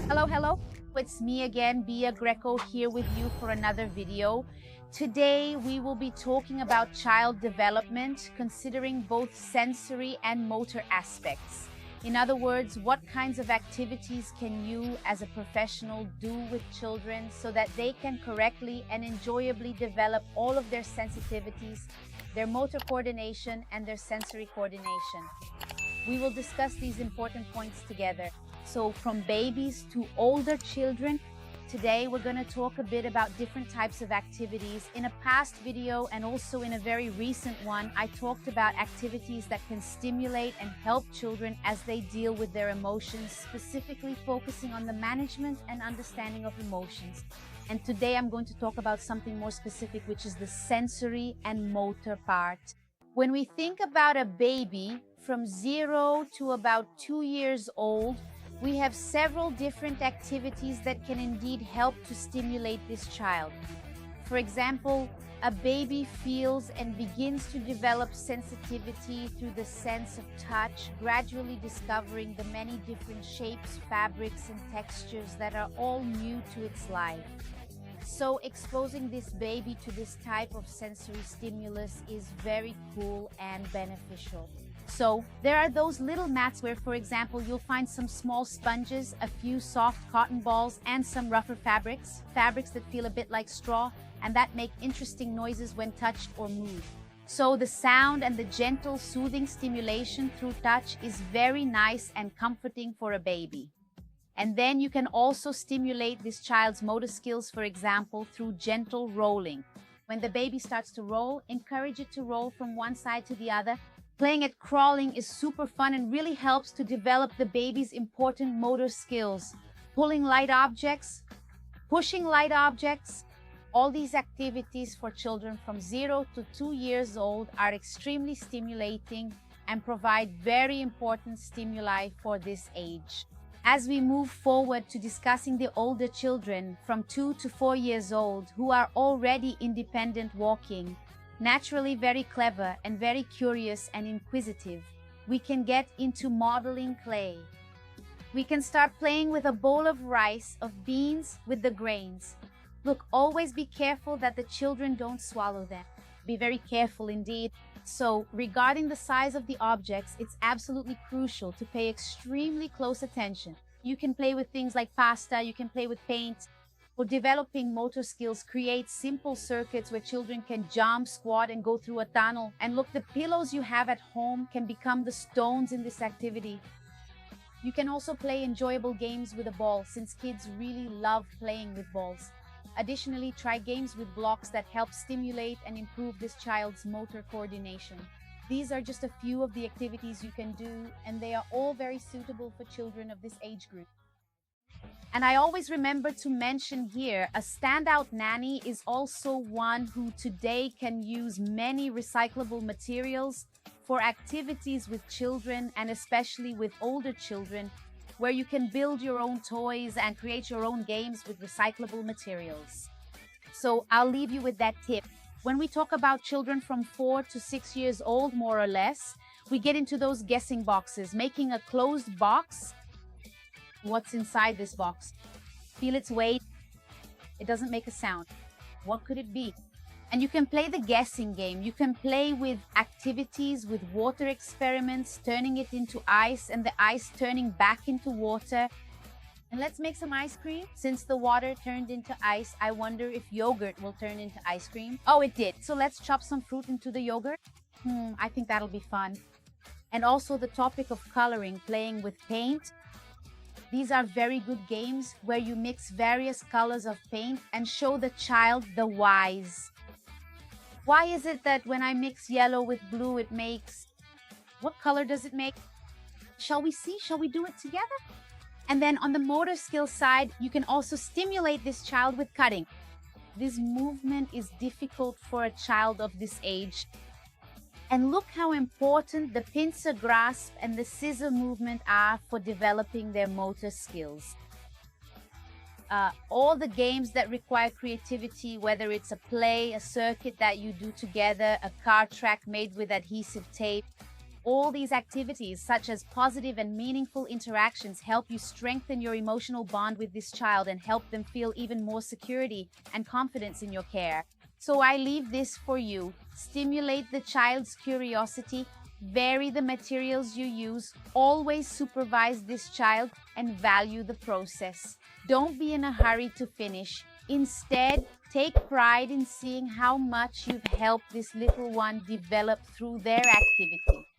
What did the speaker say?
Hello. It's me again, Bia Greco, here with you for another video. Today, we will be talking about child development, considering both sensory and motor aspects. In other words, what kinds of activities can you, as a professional, do with children so that they can correctly and enjoyably develop all of their sensitivities, their motor coordination, and their sensory coordination. We will discuss these important points together. So from babies to older children, today we're going to talk a bit about different types of activities. In a past video and also in a very recent one, I talked about activities that can stimulate and help children as they deal with their emotions, specifically focusing on the management and understanding of emotions. And today I'm going to talk about something more specific, which is the sensory and motor part. When we think about a baby from 0 to about 2 years old, we have several different activities that can indeed help to stimulate this child. For example, a baby feels and begins to develop sensitivity through the sense of touch, gradually discovering the many different shapes, fabrics, and textures that are all new to its life. So exposing this baby to this type of sensory stimulus is very cool and beneficial. So there are those little mats where, for example, you'll find some small sponges, a few soft cotton balls, and some rougher fabrics that feel a bit like straw and that make interesting noises when touched or moved. So the sound and the gentle, soothing stimulation through touch is very nice and comforting for a baby. And then you can also stimulate this child's motor skills, for example, through gentle rolling. When the baby starts to roll, encourage it to roll from one side to the other. Playing at crawling is super fun and really helps to develop the baby's important motor skills. Pulling light objects, pushing light objects, all these activities for children from 0 to 2 years old are extremely stimulating and provide very important stimuli for this age. As we move forward to discussing the older children from 2 to 4 years old who are already independent walking, naturally very clever and very curious and inquisitive, we can get into modeling clay. We can start playing with a bowl of rice, of beans with the grains. Look, always be careful that the children don't swallow them. Be very careful indeed. So, regarding the size of the objects, it's absolutely crucial to pay extremely close attention. You can play with things like pasta, you can play with paint. For developing motor skills, create simple circuits where children can jump, squat, and go through a tunnel. And look, the pillows you have at home can become the stones in this activity. You can also play enjoyable games with a ball, since kids really love playing with balls. Additionally, try games with blocks that help stimulate and improve this child's motor coordination. These are just a few of the activities you can do, and they are all very suitable for children of this age group. And I always remember to mention here, a standout nanny is also one who today can use many recyclable materials for activities with children, and especially with older children, where you can build your own toys and create your own games with recyclable materials. So I'll leave you with that tip. When we talk about children from 4 to 6 years old, more or less, we get into those guessing boxes, making a closed box. What's inside this box? Feel its weight. It doesn't make a sound. What could it be? And you can play the guessing game. You can play with activities, with water experiments, turning it into ice and the ice turning back into water. And let's make some ice cream. Since the water turned into ice, I wonder if yogurt will turn into ice cream. Oh, it did. So let's chop some fruit into the yogurt. I think that'll be fun. And also the topic of coloring, playing with paint. These are very good games where you mix various colors of paint and show the child the whys. Why is it that when I mix yellow with blue, it makes... What color does it make? Shall we see? Shall we do it together? And then on the motor skill side, you can also stimulate this child with cutting. This movement is difficult for a child of this age. And look how important the pincer grasp and the scissor movement are for developing their motor skills. All the games that require creativity, whether it's a play, a circuit that you do together, a car track made with adhesive tape, All these activities, such as positive and meaningful interactions, help you strengthen your emotional bond with this child and help them feel even more security and confidence in your care. So I leave this for you. Stimulate the child's curiosity, vary the materials you use, always supervise this child, and value the process. Don't be in a hurry to finish. Instead, take pride in seeing how much you've helped this little one develop through their activity.